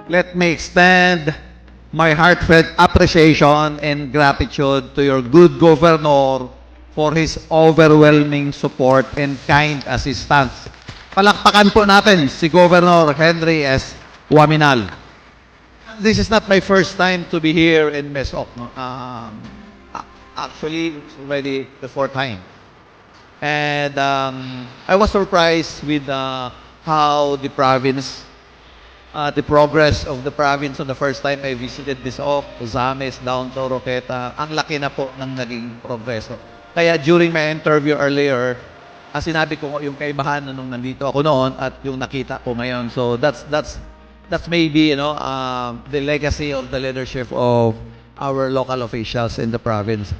let me extend my heartfelt appreciation and gratitude to your good governor for his overwhelming support and kind assistance. Palakpakan po natin si Governor Henry S. Waminal. This is not my first time to be here in Mesok. No? Actually, it's already the fourth time. And I was surprised with how the province, the progress of the province on the first time I visited Bisok, Ozames, down to Roqueta. Ang laki na po ng naging progreso. Kaya during my interview earlier, sinabi ko yung kaibahan nung nandito ako noon at yung nakita ko ngayon. So that's maybe the legacy of the leadership of our local officials in the province.